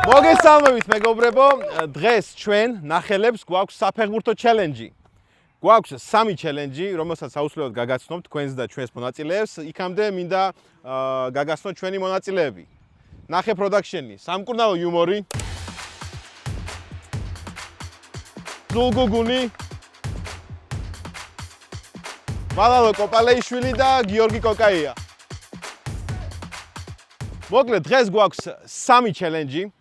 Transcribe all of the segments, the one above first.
მოგესალმებით მეგობრებო, დღეს ჩვენ ნახელებს გვაქვს საფეხბურთო ჩელენჯი. გვაქვს 3 ჩელენჯი, რომელსაც აუცილებლად გაგაცნობთ თქვენს და ჩვენს მონაწილეებს. იქამდე მინდა გაგაცნოთ ჩვენი მონაწილეები. ნახე პროდაქშენი, სამკურნალო იუმორი. ზულგუგუნი. ვალალო კოპალეიშვილი და გიორგი კოკაია. მოკლედ დღეს გვაქვს 3 ჩელენჯი.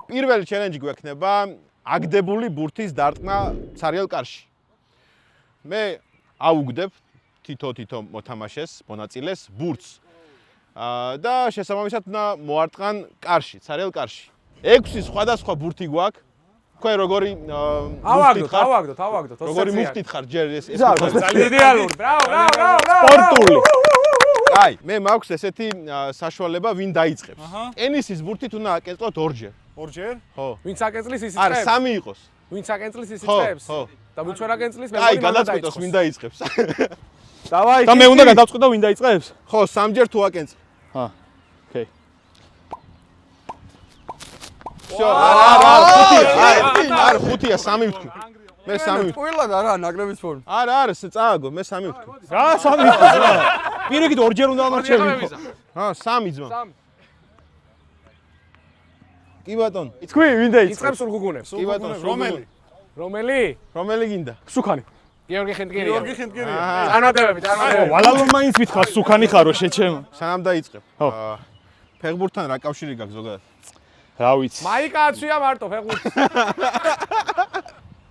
პირველი ჩელენჯი გვექნება აგდებული ბურთის დარტყმა ცარიელ კარში. მე აუგდებ თითო მოთამაშეს, მონაწილეს ბურთს. და შესაბამისად უნდა მოარტყან კარში, ცარიელ კარში. 6 სხვადასხვა ბურთი გვაქვს. თქვენ როგორი ავაგდოთ. როგორი მუხტით ხარ ჯერ ეს ძალიან იდეალური. ბრავო. სპორტული. აი, მე მაქვს ესეთი საშუალება, ვინ დაიწყებს. ტენისის ბურთით უნდა აკენწლოთ ორჯერ. ორჯერ? ხო. ვინც აკენწლის ის არა, იწყებს? 3 იყოს. ვინც აკენწლის ის იწყებს? ხო. და ვინც ვერ აკენწლის მე აი, გადაწყვეტოს ვინ დაიწყებს. დავაი. და მე უნდა გადავწყვეტო ვინ დაიწყებს? ხო, 3ჯერ თუ აკენწლ. ჰა. ოკეი. всё, არა, 5-ია, 3 ვთქვი. მე 3 ვთქვი. ყველად არა ნაკრების ფორმა. არა, წააგო, მე 3 ვთქვი. რა 3 ვთქვა? პირიქით ორჯერ უნდა ამარჩევი. ჰა, 3 ძმა. 3. კი ბატონო. თქვი ვინ დაიწყებს? იწყებს სულგუგუნებს. კი ბატონო, რომელი? რომელი გინდა? სუქანი. გიორგი ხინტკირია. აა, წარმატებები. ვალალო მაინც ვითქვა სუქანი ხარო შეჩემო. სანამ დაიწყებ. ხო. ფეხბურთთან რა კავშირი გაქვს ზოგადად? რა ვიცი. მაიკა აცვია მარტო ფეხბურთს.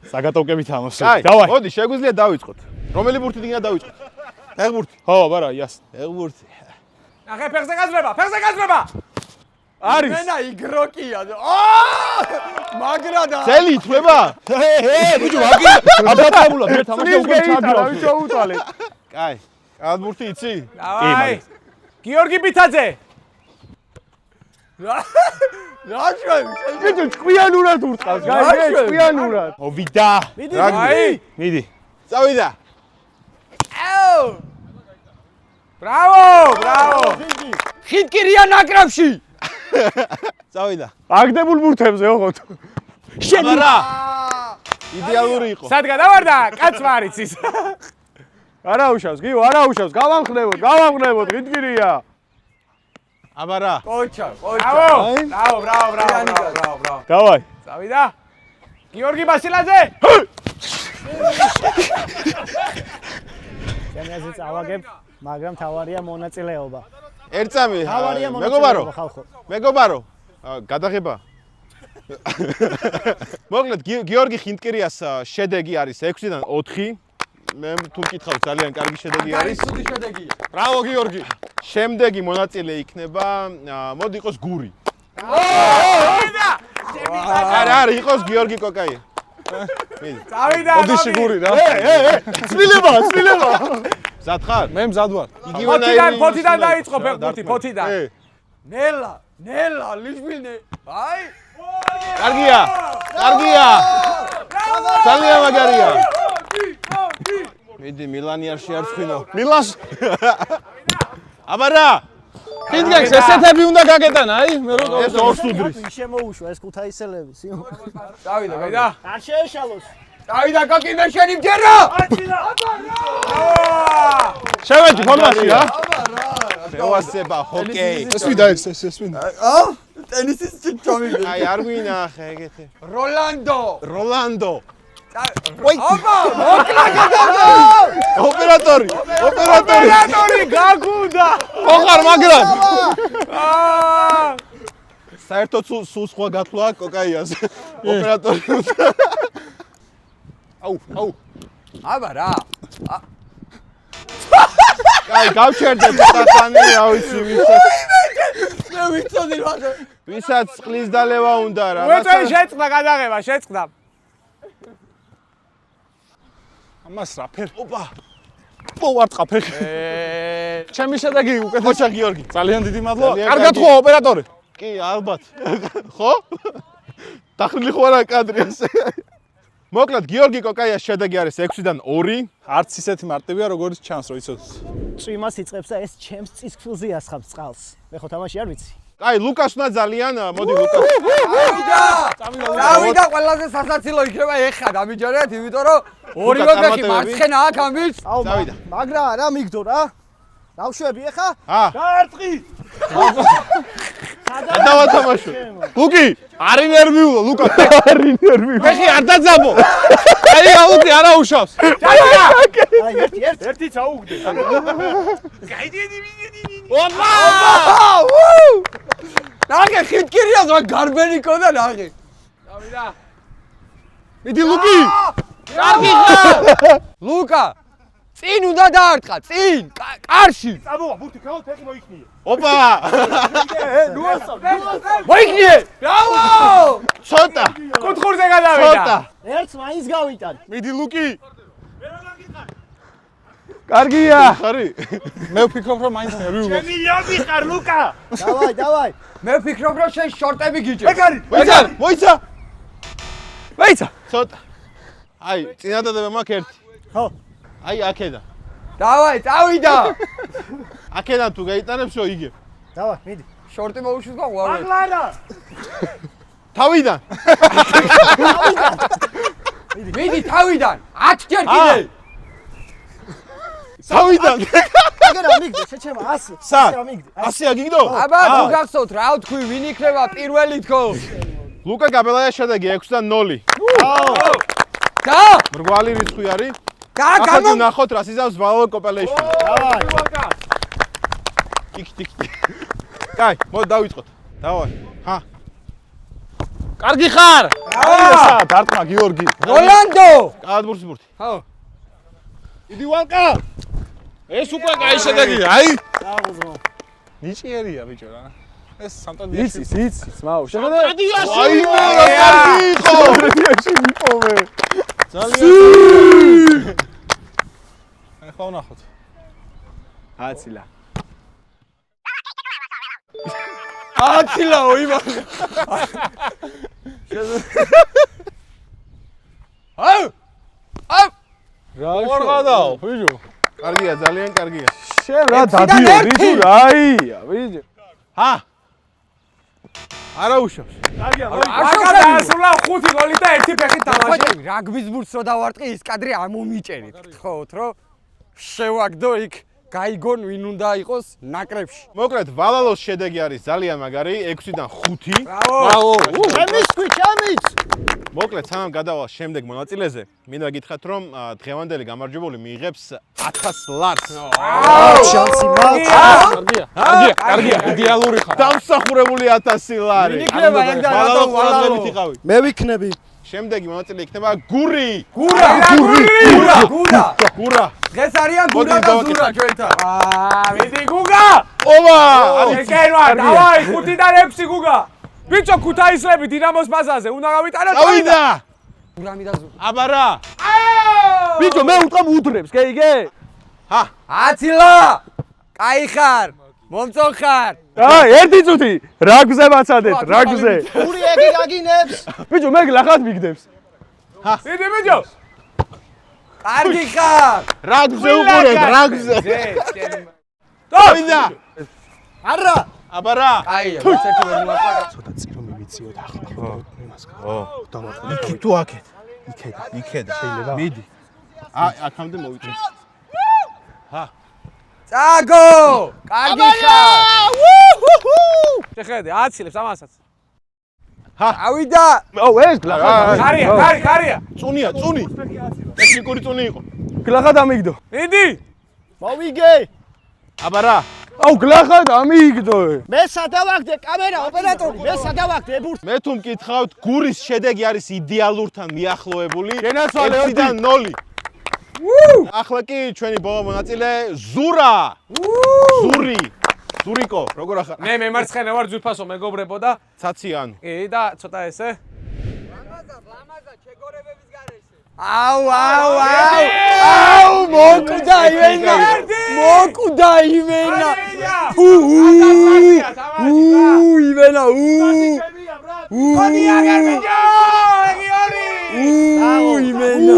საგატოვკებით ამოსო. აი, დავაი. მოდი, შეგვიძლია დავიწყოთ. რომელი ბურთი დინა დავიწყოთ? ფეხბურთი. ხო, ბარა, იას. ფეხბურთი. ნახე ფეხზე გაძრება. არის. მენა იგროკია. მაგრა და ძელი ითვლება? ბიჭო, ვაგი. აბატაბულა, მე თამაში უკვე ჩაგირავ. ჩაუტვალე. კაი. კალ ბურთი იცი? დავაი. გიორგი ბითაძე. რა შვები? ბიჭო, ჭკვიანურად ურტყავს. გაიგე, ჭკვიანურად. მოვიდა. აი. მიდი. წავიდა. აუ. ბრავო. ხიტკირია ნაკრებში. წავიდა. აგდებულ ბურთებზე ოღონდ. არა. იდეალური იყო. სად გადავარდა? კაც მარიცის. არა უშავს, გიო, არა უშავს. გავამხნევოთ, ღიტკირია. აბარა. ოჩა. ბრავო. დავაი. წავიდა. გიორგი ბასილაძე. ჩემი აზრით წავაგებ, მაგრამ თავარია მონაწილეობა. ერწამი. თავარია მონაწილეობა ხალხო. მეგობარო. გადაღება. მოკლედ გიორგი ხინტკირიას შედეგი არის 6-დან 4. მე თუ მკითხავ ძალიან კარგი შედეგი არის. სუდი შედეგია. ბრავო გიორგი. შემდეგი მონაწილე იქნება, მოდი იყოს გური. არა, იყოს გიორგი კოკაია. მიდი. წავიდა. ოდიში გური რა. ცვილება. მზად ხარ? მე მზად ვარ. ფოთიდან დაიწყო ფეხბურთი, ფოთიდან. ნელა, ლიჟბილნე. აი. კარგია. ძალიან მაგარია. მიდი მილანი არ შეარცხინო. მილანს. აბარა. კიდგექს ესეთები უნდა გაკეტან, აი, მე რო ეს ორს უდრის. ის შემოუშვა ეს ქუთაისელები. წავიდა. არ შეეშალოს. დავიდა კაკინდა შენი მჯერა. შევეჭი ფორმაში რა. შევასება ჰოკეი. ეს ვიდა ეს ვიდა. ტენისის ჩომი. აი არ გვინახე ეგეთი. როლანდო. ოპერატორი. გაგუნდა. ოღარ მაგრამ. საერთოდ სულ სხვა გათვლა კოკაიას. ოპერატორი. აუ. აბა რა. აი გავჩერდე ცოტახანი, რა ვიცი, მე ვიცოდი რა. ვისაც წყლის დალევა უნდა რა. უეწოი შეწყდა გადაღება, შეწყდა. ამას რა ფერ? ოპა. მოვარტყა ფეხი. ჩემი შედეგი უკეთეს. ხოჩა გიორგი. ძალიან დიდი მადლობა. ძალიან კარგად კარგი. ხო ოპერატორი? კი, ალბათ. ხო? დახრილი ხო არა კადრი ასე. მოკლედ გიორგი კოკაიას შედეგი არის 6-დან 2. არც ისეთი მარტივია, როგორც ჩანს, რომ იცოდეთ. წვიმას იწყებს და ეს ჩემს წისქვილზე ასხამს წყალს. მე ხო თამაში არ ვიცი. აი, ლუკას უნდა ძალიან, მოდი ლუკას. დავიდა ყველაზე სასაცილო იქნება ეხა დამიჯერეთ, იმიტომ რომ ორივე ფეხი მარცხენა აქ ამის. დავიდა. მაგრა რა მიგდო რა? დავშვები ახლა? დაარტყი. დავათამაშო. ლუკი, არ ინერვიულო, ლუკა, არ ინერვიულო. ფეხი არ დაძაბო. აი აუდი არა უშავს. აი ერთი წაუგდე. ოპა! ნახე ხიტკირია ზოგ გარბენი ქონდა ნახე. დავიდა. მიდი ლუკი. კარგი ხარ. ლუკა წინ უნდა დაარტყა, წინ, კარში. წამოვა, ბურთი ქაო ფეხი მოიქნიე. ოპა! მოიქნიე! ბრავო! ცოტა. კუთხურზე გადავიდა. ცოტა. ერთს მაინც გავიტან. მიდი ლუკი. კარგია. ხარი? მე ვფიქრობ რომ მაინც ნერვიულობ. მილიონი ხარ ლუკა. დავაი. მე ვფიქრობ რომ შენ შორტები გიჭირ. მოიცა, მოიცა. მეიცა. ცოტა. აი, წინადადება მაქვს ერთი. ხო. აი, აქედან. დავაი, წავიდა. აქედან თუ გაიტანებსო იგებ. დავაი, მიდი. შორტი მოუშვის გაყვარე. აგლარა. თავიდან. მიდი თავიდან, 10 ჯერ კიდე. თავიდან. აგერა მიგდე, შეჩემა 100. სად? მიგდე. 100 აგიგდო? აბა, თუ გახსოვთ რა ვთქვი, ვინ იქნება პირველი თქო? ლუკა გაბელაია შედეგი 6-0. და? მრგვალი რიცხვი არის. და ახლა გამო ნახოთ რა სიზავს ვალო კოპელეიშნი. დავაი. ტიკ. კაი, მოდი დავიწყოთ. დავაი. ჰა. კარგი ხარ. აი, დარტყმა გიორგი. როლანდო. კადბურს ბურთი. ხო. იდი ვალკა. ეს უკვე კაი შედეგია. აი. დავუზო. ნიჭიერია ბიჭო რა. ეს სამტადიაში. იცის, მაუ. შეხედე. აი, მე რა კარგი იყო. სამტადიაში მიყოვე. ძალიან. აი ხო ნახოთ. აცილა. აცილა ოიმა. აუ! აუ! რა ვარღადაო ბიჭო. კარგია, ძალიან კარგია. შენ რა ექვსიდან დადიო ერთი. რიცხვი რაია ბიჭო. ჰა. არა უშავს. აკა დაასრულა 5 გოლი და 1 ფეხით თამაში. ხოჭი, რაგბის ბურთს რო დავარტყი, ის კადრი ამომიჭერით. გთხოვთ, რომ შევაგდო იქ გაიგონ ვინ უნდა იყოს ნაკრებში. მოკლედ, ვალალოს შედეგი არის ძალიან მაგარი, 6-დან 5. ბრავო. ჩემის ქვი, ჩემის. მოკლედ, სანამ გადავალ შემდეგ მონაწილეზე, მინდა გითხრათ, რომ დღევანდელი გამარჯვებული მიიღებს 1000 ლარს. შანსი მაქვს. კარგია, იდეალური ხარ. დამსახურებული 1000 ლარი. ვინ იქნება ეგ და ვალალო რატომ ვალალო? ყურადღებით იყავი. მე ვიქნები. შემდეგი მონაწილე იქნება გური. გურა. გურა. დღეს არიან მოდი, გურა და დავაკეთე. ზურა ჩვენთან. მიდი გუგა. ობა! ეკერვა, დავაი 5-დან 6 გუგა. ბიჭო ქუთაისლები დინამოს ბაზაზე უნდა გავიტანოთ. წავიდა. გურამი და ზურა. აბა რა. ბიჭო მე უტყამ უდრებს, გეიგე? ჰა. აცილა! კაი ხარ. მომწონ ხარ. აი, ერთი წუთი. რაგზე ვაცადეთ, რაგზე. გური ეგი გაგინებს. ბიჭო, მე გლახად მიგდებს. მიდი ბიჭო. კარგი ხარ. რაგზე უყურეთ, რაგზე. წავიდა. არა. აბა რა. კაია, ერთ-ერთი ვერ მოაწყდა. ცოტა წირო მივიციოთ ახლა. იქ თუ აქეთ. იქედა. შეიძლება. მიდი. აი, აქამდე მოვიწევს. წაგო! კარგი ხარ. შეხედე, აცილებს ამასაც. ავიდა. აუ, ეს გლახად. კარია. წუნია, წუნი. ტექნიკური წუნი იყო. გლახად ამიგდო. მიდი. მოვიგე. აბა რა. აუ, გლახად ამიგდო. მე სადავაგდე კამერა ოპერატორი, მე სადავაგდე ბურთი. მე თუ მკითხავთ, გურის შედეგი არის იდეალურთან მიახლოებული. შენაცვალე 6-დან 0. ახლა კი ჩვენი ბოლო მონაწილე ზურა. ზური. ზურიკო, როგორ ახლა? მე მემარცხენე ვარ ძვირფასო მეგობრებო და ცაციან. კი და ცოტა ესე. ლამაზა შეგორებების გარეშე. აუ, მოკვდა იმენა. მოკვდა იმენა. იმენა. იმენა.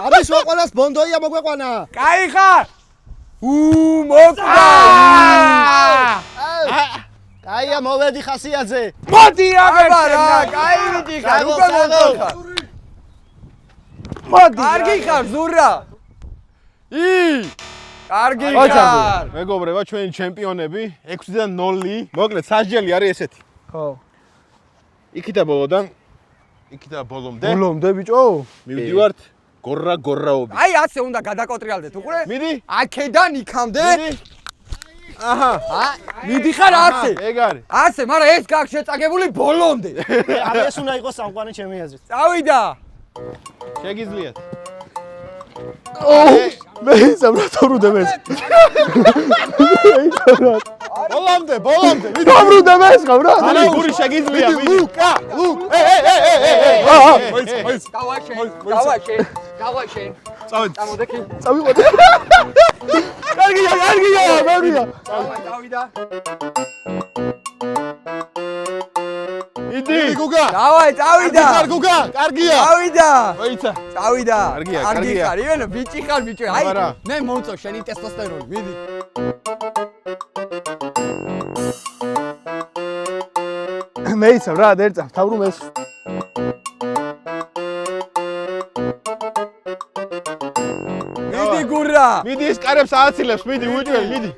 არის ყველას ბონდოია მოგვეყვანა. კაი ხარ. მოკვდა. მოვედი ხასიაძე. მოდი აბა რა, აგერ კაი ვიდიხარ, უკვე მომწონხარ. მოდი კარგი ხარ, ზურა. კარგი ხარ. მეგობრებო, ჩვენი ჩემპიონები 6-დან 0. მოკლედ სასჯელი არის ესეთი. ხო. იქითა ბოლოდან იქითა ბოლომდე. ბოლომდე ბიჭო? მივდივართ გორრაობით. აი ასე უნდა გადაკოტრიალდეთ, უყურე? მიდი. აქედან იქამდე. მიდი. აჰა. მიდიხარ ასე. ეგ არის. ასე, მაგრამ ეს გაქვს შეწაგებული ბოლომდე. აბა ეს უნდა იყოს სამყარო ჩემი აზრით. წავიდა. შეგიძლიათ. მე სამრათორუდე მე. ბოლომდე. თამრუდე მე ხავ რა. ანა გური შეგიძლია მიდი. ლუკა. დავაშენ. წავედი. წამოდე. წავიყვე. კარგია, მერია. წავიდა. იდი. გუგა. დავაი, წავიდა. გუგა, კარგია. წავიდა. მოიცა. წავიდა. კარგია, კარგი კარგია. ხარ, ივენო, ბიჭი ხარ, ბიჭო. აი, აბა რა. მე მომწო შენი ტესტოსტერონი, მიდი. მეიცავ რა, დერწავ, თავრუმ ეს. მიდი გურა. მიდი ის კარებს ააცილებს, მიდი უჭველი, მიდი.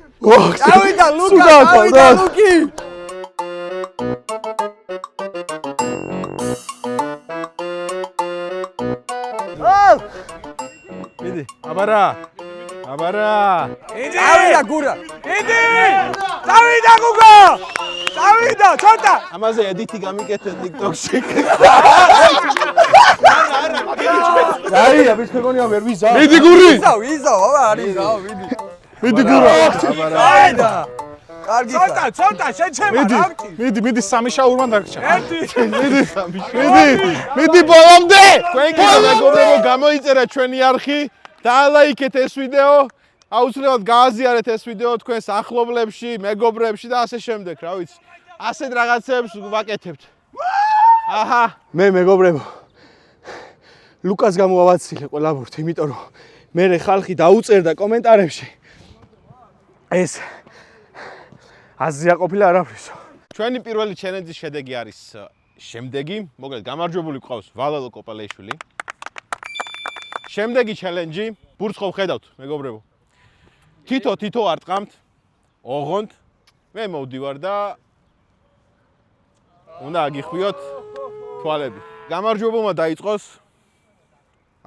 წავიდა ლუკა, წავიდა ლუკი. მიდი. აბარა. წავიდა გურა. იდი! წავიდა გუგა! წავიდა, ცოტა! ამაზე ედიტი გამიკეთე TikTok-ში. რაია, ბიჭქონია ვერ ვიზა. მიდი გური. ვიზა, აბა არის რა, მიდი. მიდი გურა. წავიდა. კარგი ხარ. ცოტა, შეჩემა რა. მიდი სამი შაურმა დაგჭა. ერთი. მიდი ბოლომდე. თქვენ კიდე მეგობრებო გამოიწერა ჩვენი არხი, დაალაიქეთ ეს ვიდეო. აუცილებლად გააზიარეთ ეს ვიდეო თქვენს ახლობლებში, მეგობრებში და ასე შემდეგ, რა ვიცი. ასეთ რაღაცებს ვაკეთებთ. აჰა. მე მეგობრებო ლუკას გამოვაცილე ყველა ბურთი, იმიტომ რომ მე ხალხი დაუწერდა კომენტარებში ეს აზია ყოფილა არაფრისო. ჩვენი პირველი ჩელენჯის შედეგი არის შემდეგი, მოკლედ გამარჯვებული გვყავს ვალალო კოპალეიშვილი. შემდეგი ჩელენჯი, ბურთს ხო ხედავთ, მეგობრებო. თითო არტყამთ, ოღონდ მე მოვდივარ და უნდა აგიხვიოთ თვალები. გამარჯვებულმა დაიწყოს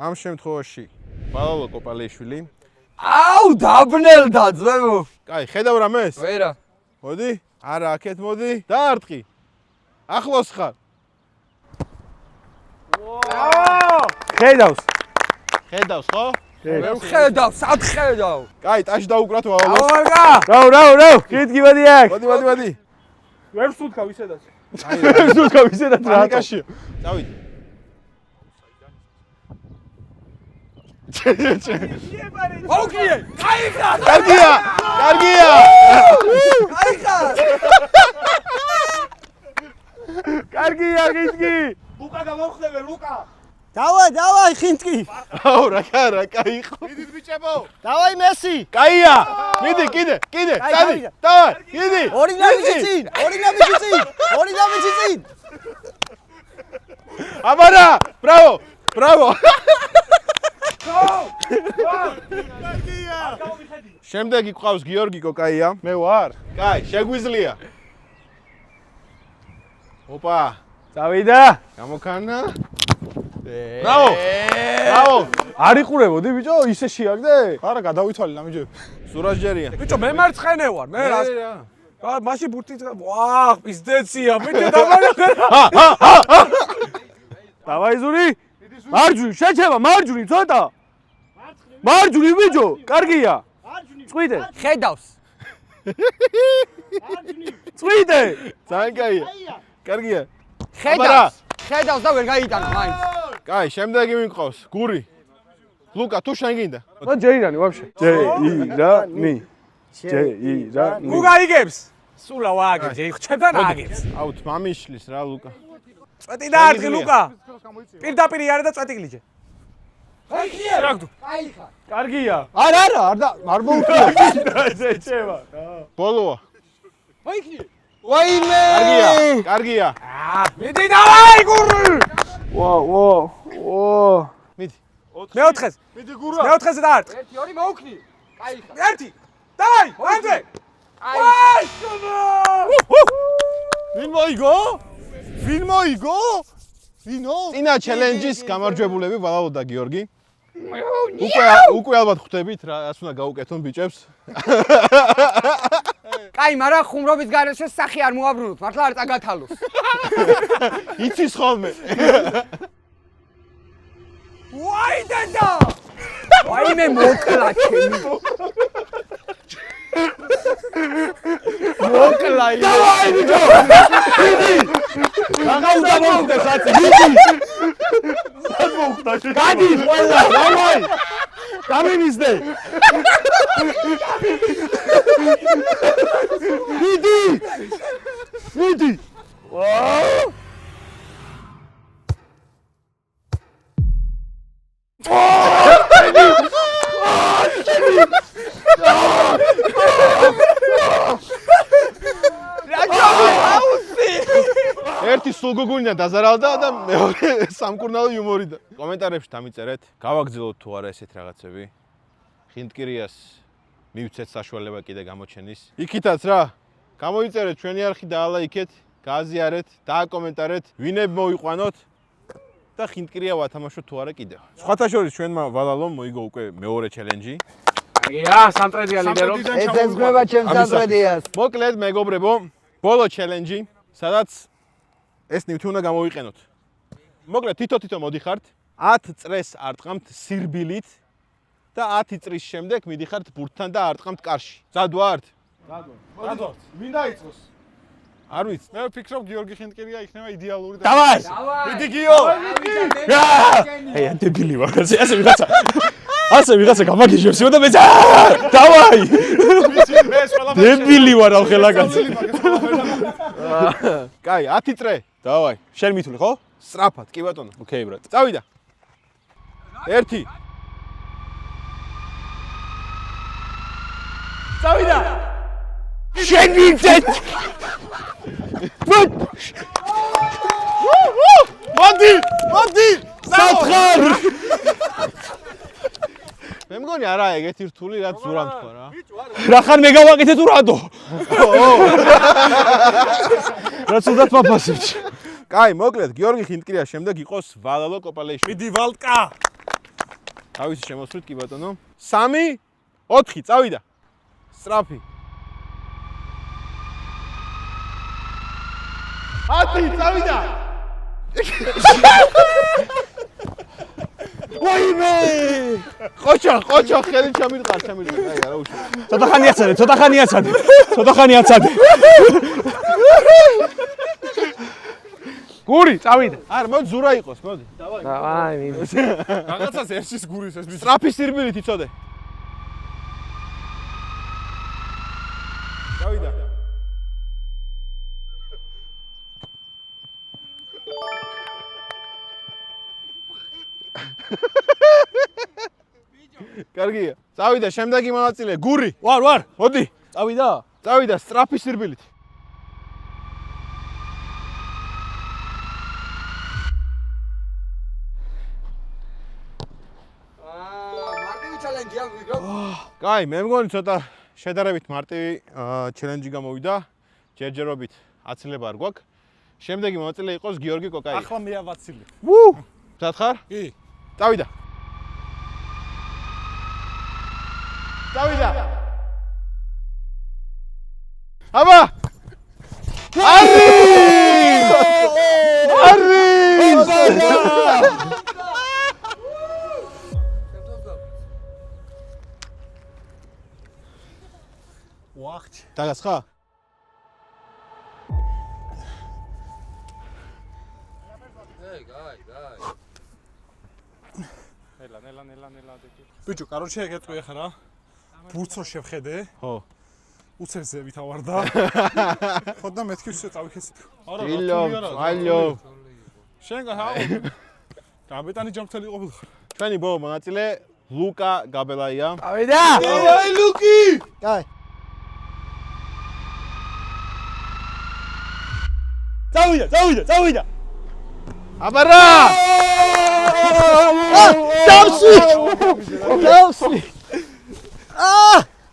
ამ შემთხვევაში ვალალო კოპალეიშვილი. აუ, დაბნელდა ძმებო. კაი, ხედავ რამეს? ვერა. მოდი, არა, აქეთ მოდი. დაარტყი. ახლოს ხარ. ხედავს. ხედავს, ხო? მე ხედავ, სად ხედავ? კაი, ტაში დაუკრათ ვალალოს. ავარგა! რაუ, კითხი მოდი აქ. მოდი. ვერ ვსუნთქავ ისედაც. სულკა ვიზედათ რა. პანიკაშია. წავიდი. ოკეი, კაი ხარ. კარგია. კაი ხარ. კარგია, კითხი. ლუკა გამოვხდები, ლუკა! დავაი ხინტკი. აუ, რა კაი ხო. მიდით ბიჭებო! დავაი მესი. კაია. მიდი, კიდე. წადი. დავай, მიდი. ორი ნაბიჯი წინ. აბარა, ბრავო. შემდეგი გვყავს გიორგი კოკაია. მე ვარ. კაი, შეგვიძლია. ოპა, წავიდა. გამოქანა. ბრავო. არ იყურებოდი ბიჭო, ისე შეაგდე? არა, გადავითვალე ნამიჯები. სურაჟჯერია. ბიჭო, მე მარცხენე ვარ, მე რა. რა. რა, მაშინ ბურთი ვაჰ, პიზდეცია, მე დავარეხე. დავაი ზური. მარჯვნივ შეჩება, მარჯვნივ ცოტა. მარჯვნივ ბიჭო, კარგია. წვიდე. ხედავს. წვიდე. ძალიან კაია. კარგია. ხედავს და ვერ გაიტანა მაინც. კაი, შემდეგი მიყავს გური. ლუკა, თუ შენ გინდა. და ჯეირანი ვაფშე. ჯეირანი. გუგა იგებს. სულა ვაგებს, ჩემთან აგებს. აუ, მამიშლის რა ლუკა. წვეტი დაარტყი ლუკა. პირდაპირ იარე და წვეტი გლიჯე. კარგია. არ მოუწია. შეჩება. ბოლოა. ვაიმე! კარგია. მიდი დავაი გური! მიდი. მეოთხეს. მიდი გურა. მეოთხეზე დაარტყ. 1-2 მოუქნი. კაი. 1. დავაი, ამდე. აი, ვინ მოიგო? ვინ მოიგო? ვინო? წინა ჩელენჯის გამარჯვებულები ვალალო და გიორგი. უკვე ალბათ ხვდებით რას უნდა გაუკეთონ ბიჭებს. კაი, მაგრამ ხუმრობის გარეშე სახი არ მოაბრუნოთ, მართლა არ წაგათალოს. იცის ხოლმე. ვაი დედა! ვაიმე მოკლა ჩემი. მოკლა ი. დავაი ბიჭო! რა უნდა მოხდეს საწი? გადი ყველა, დავაი! გამიმისდე! მიდი! ერთი სულგუგუნია დაზარალდა და მეორე სამკურნალო იუმორიდა. კომენტარებში დამიწერეთ, გავაგრძელოთ თუ არა ესეთ რაღაცები. ხინტკირიას მივცეთ საშუალება კიდე გამოჩენის. იქითაც რა, გამოიწერეთ ჩვენი არხი დაალაიქეთ, გააზიარეთ, დააკომენტარეთ, ვინებ მოიყვანოთ და ხინტკირია ვათამაშოთ თუ არა კიდევ. სხვათა შორის ჩვენმა ვალალომ მოიგო უკვე მეორე ჩელენჯი. სამტრედია ლიდერო. ეცეცხლება ჩემს სამტრედიას. მოკლედ მეგობრებო, ბოლო ჩელენჯი, სადაც ეს ნივთი უნდა გამოვიყენოთ. მოკლედ თითო მოდიხართ, 10 წრეს არტყამთ სირბილით და 10 წრის შემდეგ მიდიხართ ბურთთან და არტყამთ კარში. ძად ვართ? გადავართ. ვინ დაიწყოს? არ ვიცი. მე ვფიქრობ გიორგი ხინტკირია იქნება იდეალური და დავაი! მიდი გიო! აი, დებილი ვარ, ასე ვიღაცა გამაგიჟებს და მე დავაი! მე ეს ყველაფერი დებილი ვარ ახლა კაცი. კაი, 10 წრე. დავაი. შენ მithული ხო? სწრაფად, კი ბატონო. ოკეი, ბრატ. წავიდა. 1 წავიდა. შენ მიცეთ. მოდი! სათხარ. მე მგონი არა ეგეთი რთული რაც ზურამ თქვა რა. რახან მე გავაკეთე თუ რადო? რაც უნდა მაფასებთ. კაი, მოკლედ გიორგი ხინტკირიას შემდეგ იყოს ვალალო კოპალეიშვილი. მიდი ვალტკა! თავისი შემოსვლით კი ბატონო. 3 4 წავიდა. სწრაფი. 10 წავიდა. ვაიმე! ყოჩა, ხელი ჩამირყარ. აი, არა უშო. ცოტა ხანი აცადე. გური, წავიდა. არა, მოდი ზურა იყოს, მოდი. დავაი, მიდი. რაღაცას ერშის გურის ეს ბიჭი. სწრაფი სირბილით იცოდე. წავიდა. კარგია. წავიდა შემდეგი მონაწილე, გური. ვარ. მოდი. წავიდა. წავიდა სწრაფი სირბილით. მარტივი ჩალენჯია ვიგო. კაი, მე მგონი ცოტა შედარებით მარტივი ჩელენჯი გამოვიდა. ჯერჯერობით აცილება არ გვაქვს. შემდეგი მონაწილე იყოს გიორგი კოკაი. ახლა მე ავაცილებ. დათხარ? კი. წავიდა. აბა! ვახჩ. დაგასხა? ნელა დეკი. ბიჭო, კაროჩე ეგეთყვი ახლა რა. ბურთს რო შევხედე? ხო. უცებზე ვითავარდა. ხოდა მეთქი ისე წავიქეს. არა, ალო. შენ გაჰაო. გამეტანი ჯამთელი ყოფილ ხარ. ჩვენი ბოლო მონაწილე ლუკა გაბელაია. წავიდა. აი ლუკი! კაი. წავიდა. აბა რა! დავსვი!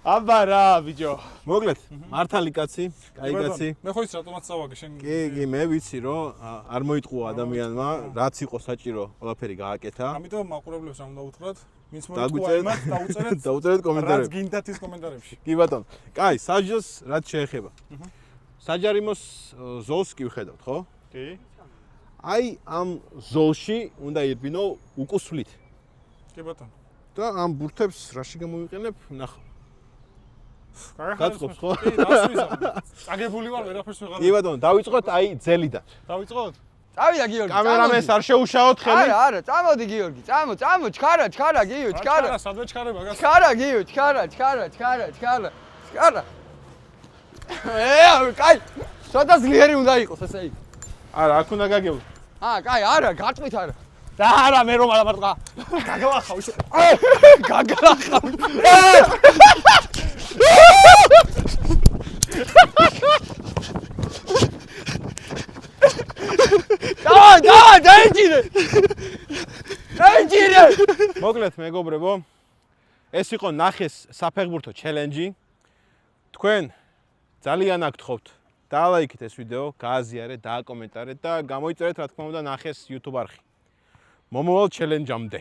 აბა რა, ბიჭო. მოკლედ, მართალი კაცი, კაი კაცი. მე ხო ის რატომაც წავაგე შენ. კი, მე ვიცი რომ არ მოიტყუა ადამიანმა, რაც იყო საჭირო, ყველაფერი გააკეთა. ამიტომ მაყურებლებს რა უნდა უთხრათ? ვინც მოიწვა დაგვიწერეთ, იმას, დაუწერეთ. დაუწერეთ კომენტარებში. რაც გინდათ ის კომენტარებში. კი ბატონო. კაი, საჯოს რაც შეეხება. საჯარიმოს ზოლს კი ვხედავთ, ხო? კი. აი ამ ზოლში უნდა ირბინო უკუსვლით. კი ბატონო. და ამ ბურთებს რაში გამოვიყენებ? ნახო. გაწყობს, ხო? კი, დასვიზა. წაგებული ვარ, ვერაფერს ვეღარ. კი ბატონო, დავიწყოთ აი ძელიდან. დავიწყოთ? წავიდა გიორგი. კამერამენს არ შეუშაოთ ხელი. არა, წამოდი გიორგი, წამო, ჩქარა, გიო, ჩქარა. სადმე ჩქარე მაგას. ჩქარა, გიო, ჩქარა. კაი. ცოტა ძლიერი უნდა იყოს ესე იგი. არა, აქ უნდა გაგებო. კაი, არა, გაწყვით არა. და არა, მე რომ ალამარტყა. გაგალახავ ისე. გაგალახავ. დავაი, დაიჭირე. მოკლედ, მეგობრებო, ეს იყო ნახეს საფეხბურთო ჩელენჯი. თქვენ ძალიან აქ გთხოვთ. დაალაიქეთ ეს ვიდეო, გააზიარეთ, დააკომენტარეთ და გამოიწერეთ რა თქმა უნდა ნახეს YouTube არხი. მომავალ ჩელენჯამდე.